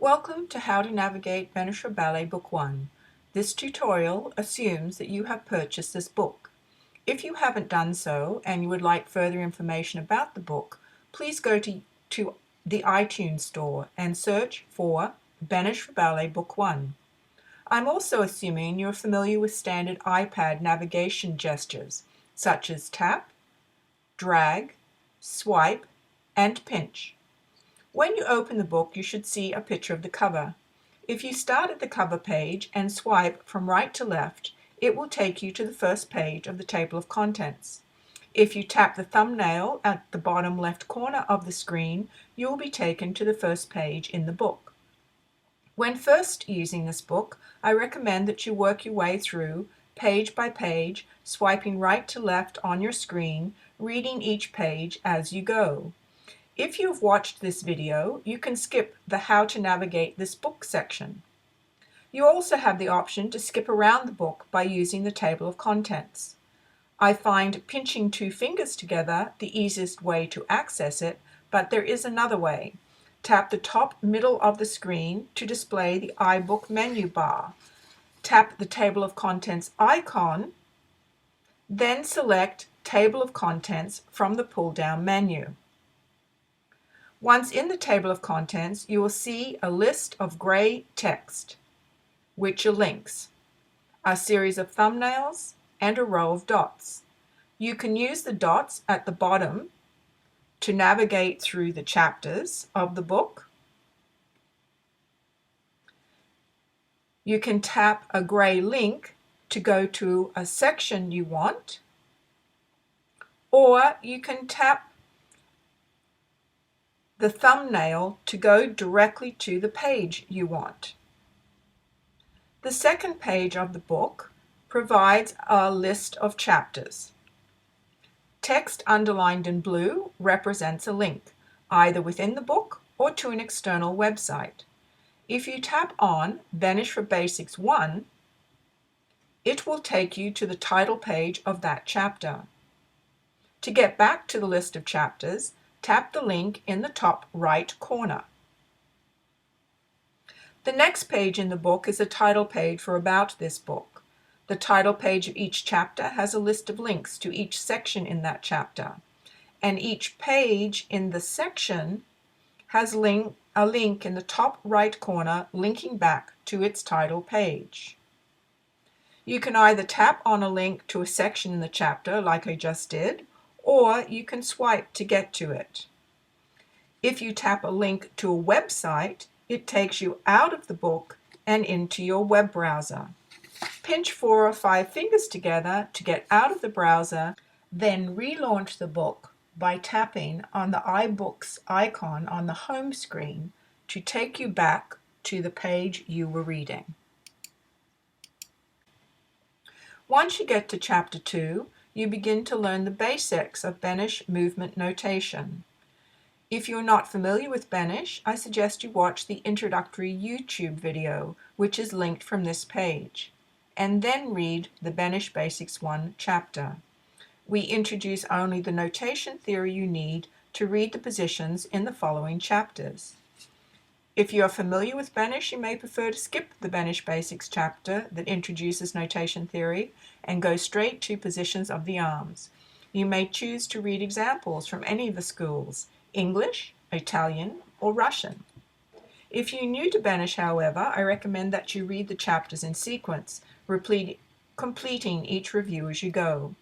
Welcome to How to Navigate Benesh Ballet Book 1. This tutorial assumes that you have purchased this book. If you haven't done so and you would like further information about the book, please go to the iTunes store and search for Benesh Ballet Book 1. I'm also assuming you're familiar with standard iPad navigation gestures such as tap, drag, swipe, and pinch. When you open the book, you should see a picture of the cover. If you start at the cover page and swipe from right to left, it will take you to the first page of the table of contents. If you tap the thumbnail at the bottom left corner of the screen, you will be taken to the first page in the book. When first using this book, I recommend that you work your way through page by page, swiping right to left on your screen, reading each page as you go. If you've watched this video, you can skip the How to Navigate This Book section. You also have the option to skip around the book by using the table of contents. I find pinching two fingers together the easiest way to access it, but there is another way. Tap the top middle of the screen to display the iBook menu bar. Tap the table of contents icon, then select Table of Contents from the pull-down menu. Once in the table of contents, you will see a list of gray text, which are links, a series of thumbnails, and a row of dots. You can use the dots at the bottom to navigate through the chapters of the book. You can tap a gray link to go to a section you want, or you can tap the thumbnail to go directly to the page you want. The second page of the book provides a list of chapters. Text underlined in blue represents a link, either within the book or to an external website. If you tap on Benesh for Basics 1, it will take you to the title page of that chapter. To get back to the list of chapters, tap the link in the top right corner. The next page in the book is a title page for About This Book. The title page of each chapter has a list of links to each section in that chapter, and each page in the section has a link in the top right corner linking back to its title page. You can either tap on a link to a section in the chapter like I just did, or you can swipe to get to it. If you tap a link to a website, it takes you out of the book and into your web browser. Pinch 4 or 5 fingers together to get out of the browser, then relaunch the book by tapping on the iBooks icon on the home screen to take you back to the page you were reading. Once you get to Chapter 2, you begin to learn the basics of Benesh movement notation. If you're not familiar with Benesh, I suggest you watch the introductory YouTube video, which is linked from this page, and then read the Benesh Basics 1 chapter. We introduce only the notation theory you need to read the positions in the following chapters. If you are familiar with Benesh, you may prefer to skip the Benesh Basics chapter that introduces notation theory and go straight to positions of the arms. You may choose to read examples from any of the schools, English, Italian, or Russian. If you're new to Benesh, however, I recommend that you read the chapters in sequence, completing each review as you go.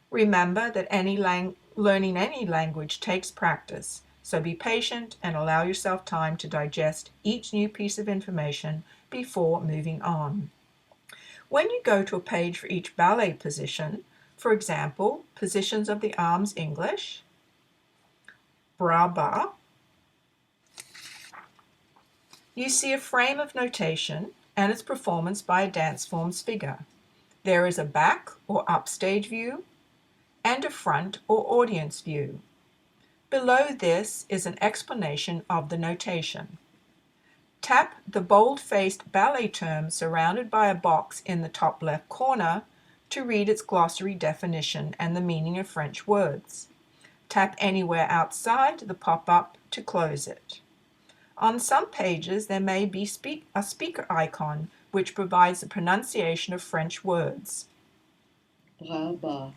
Remember that learning any language takes practice, so be patient and allow yourself time to digest each new piece of information before moving on. When you go to a page for each ballet position, for example, positions of the arms English, bra-ba, you see a frame of notation and its performance by a dance form's figure. There is a back or upstage view and a front or audience view. Below this is an explanation of the notation. Tap the bold-faced ballet term surrounded by a box in the top left corner to read its glossary definition and the meaning of French words. Tap anywhere outside the pop-up to close it. On some pages, there may be a speaker icon, which provides the pronunciation of French words. Bras-bas.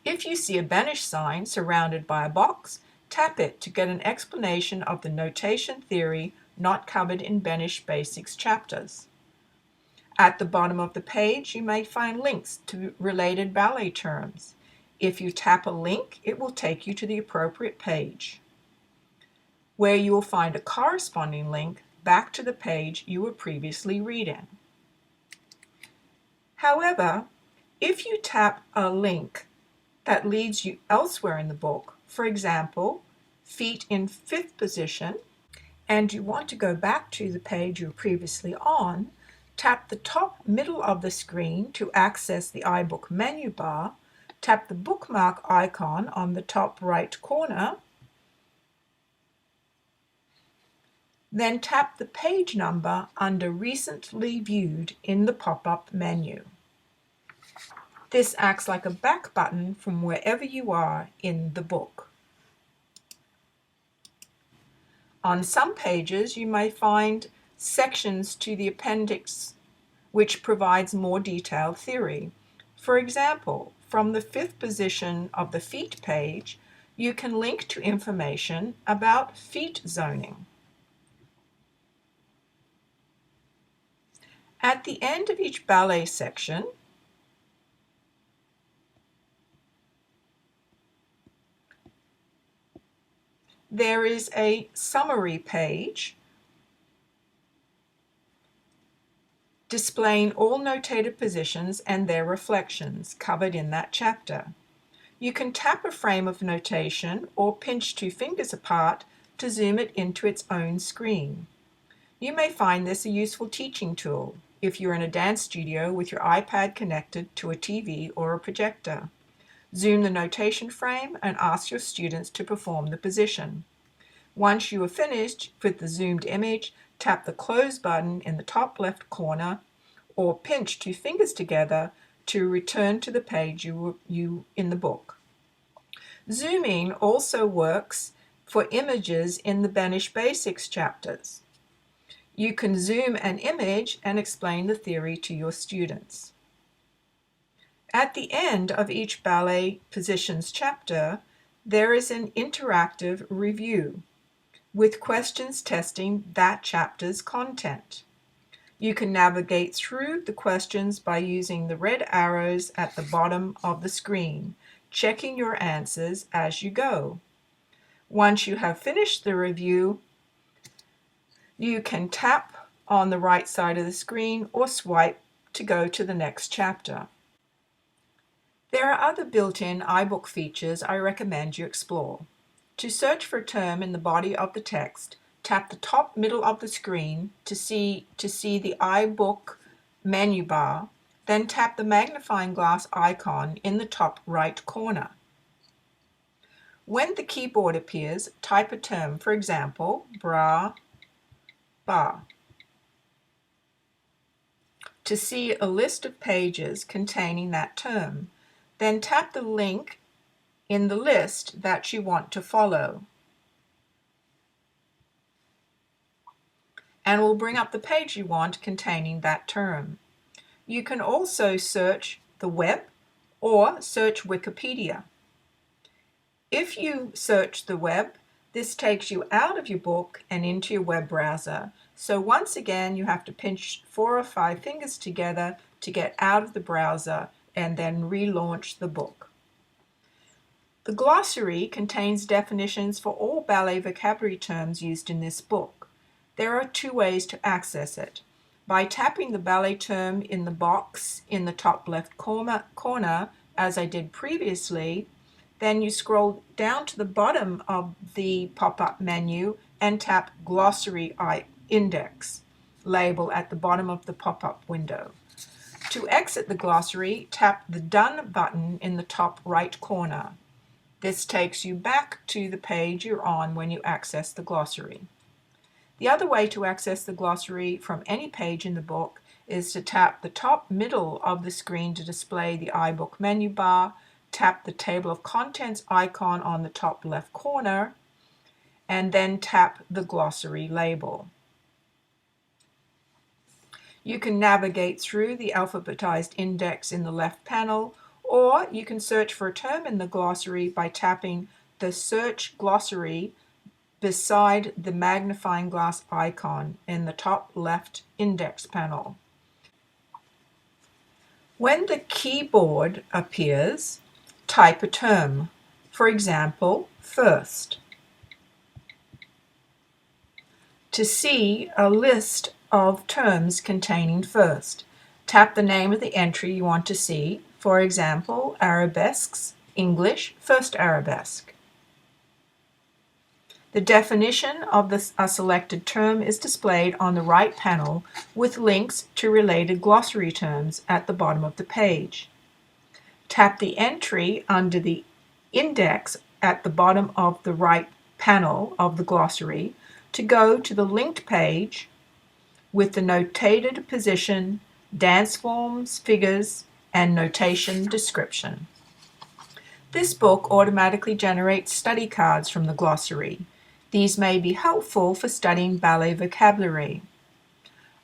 If you see a Benesh sign surrounded by a box, tap it to get an explanation of the notation theory not covered in Benesh Basics chapters. At the bottom of the page, you may find links to related ballet terms. If you tap a link, it will take you to the appropriate page, where you will find a corresponding link back to the page you were previously reading. However, if you tap a link that leads you elsewhere in the book, for example, feet in fifth position, and you want to go back to the page you were previously on, tap the top middle of the screen to access the iBook menu bar, tap the bookmark icon on the top right corner, then tap the page number under Recently Viewed in the pop-up menu. This acts like a back button from wherever you are in the book. On some pages, you may find sections to the appendix which provides more detailed theory. For example, from the fifth position of the feet page, you can link to information about feet zoning. At the end of each ballet section, there is a summary page displaying all notated positions and their reflections covered in that chapter. You can tap a frame of notation or pinch two fingers apart to zoom it into its own screen. You may find this a useful teaching tool if you're in a dance studio with your iPad connected to a TV or a projector. Zoom the notation frame and ask your students to perform the position. Once you are finished with the zoomed image, tap the close button in the top left corner or pinch two fingers together to return to the page you in the book. Zooming also works for images in the Benesh Basics chapters. You can zoom an image and explain the theory to your students. At the end of each ballet positions chapter, there is an interactive review with questions testing that chapter's content. You can navigate through the questions by using the red arrows at the bottom of the screen, checking your answers as you go. Once you have finished the review, you can tap on the right side of the screen or swipe to go to the next chapter. There are other built-in iBook features I recommend you explore. To search for a term in the body of the text, tap the top middle of the screen to see the iBook menu bar, then tap the magnifying glass icon in the top right corner. When the keyboard appears, type a term, for example, bra, ba. To see a list of pages containing that term, then tap the link in the list that you want to follow, and will bring up the page you want containing that term. You can also search the web or search Wikipedia. If you search the web, this takes you out of your book and into your web browser. So once again, you have to pinch 4 or 5 fingers together to get out of the browser and then relaunch the book. The glossary contains definitions for all ballet vocabulary terms used in this book. There are 2 ways to access it. By tapping the ballet term in the box in the top left corner, as I did previously, then you scroll down to the bottom of the pop-up menu and tap Glossary Index label at the bottom of the pop-up window. To exit the glossary, tap the Done button in the top right corner. This takes you back to the page you're on when you access the glossary. The other way to access the glossary from any page in the book is to tap the top middle of the screen to display the iBook menu bar, tap the table of contents icon on the top left corner, and then tap the glossary label. You can navigate through the alphabetized index in the left panel, or you can search for a term in the glossary by tapping the Search Glossary beside the magnifying glass icon in the top left index panel. When the keyboard appears, type a term. For example, first. To see a list of terms containing first, tap the name of the entry you want to see. For example, arabesques, English, first arabesque. The definition of a selected term is displayed on the right panel with links to related glossary terms at the bottom of the page. Tap the entry under the index at the bottom of the right panel of the glossary to go to the linked page with the notated position, dance forms, figures, and notation description. This book automatically generates study cards from the glossary. These may be helpful for studying ballet vocabulary.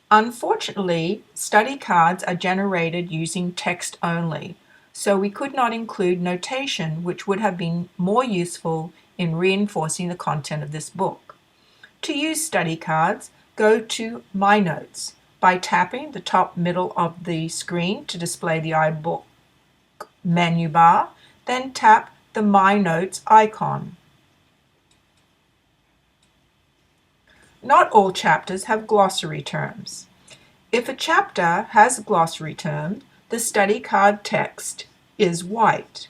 Unfortunately, study cards are generated using text only, so we could not include notation, which would have been more useful in reinforcing the content of this book. To use study cards, go to My Notes by tapping the top middle of the screen to display the iBook menu bar, then tap the My Notes icon. Not all chapters have glossary terms. If a chapter has a glossary term, the study card text is white.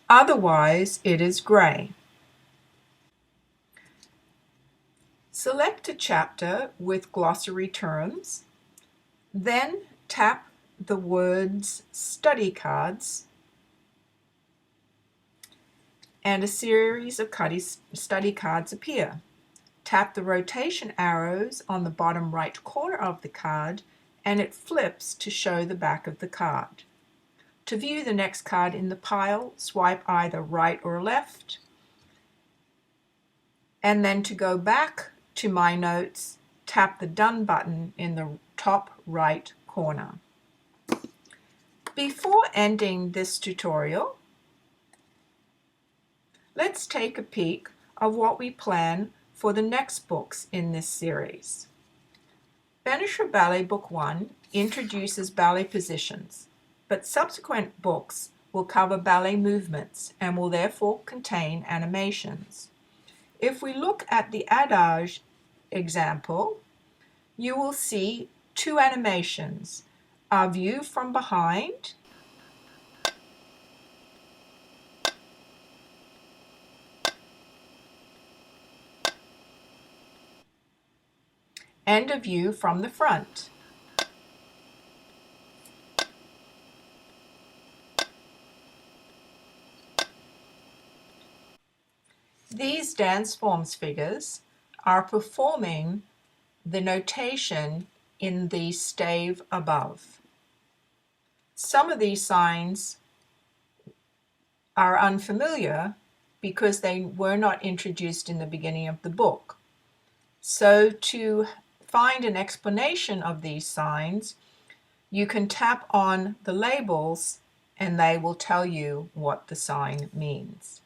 Otherwise, it is gray. Select a chapter with glossary terms, then tap the words Study Cards, and a series of study cards appear. Tap the rotation arrows on the bottom right corner of the card, and it flips to show the back of the card. To view the next card in the pile, swipe either right or left, and then to go back to My Notes, tap the Done button in the top right corner. Before ending this tutorial, let's take a peek of what we plan for the next books in this series. Benesh Ballet Book 1 introduces ballet positions, but subsequent books will cover ballet movements and will therefore contain animations. If we look at the adage example, you will see two animations, a view from behind and a view from the front. These dance forms figures are performing the notation in the stave above. Some of these signs are unfamiliar because they were not introduced in the beginning of the book. So to find an explanation of these signs, you can tap on the labels and they will tell you what the sign means.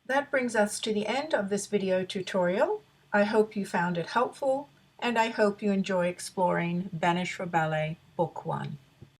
That brings us to the end of this video tutorial. I hope you found it helpful, and I hope you enjoy exploring Benesh Ballet Book 1.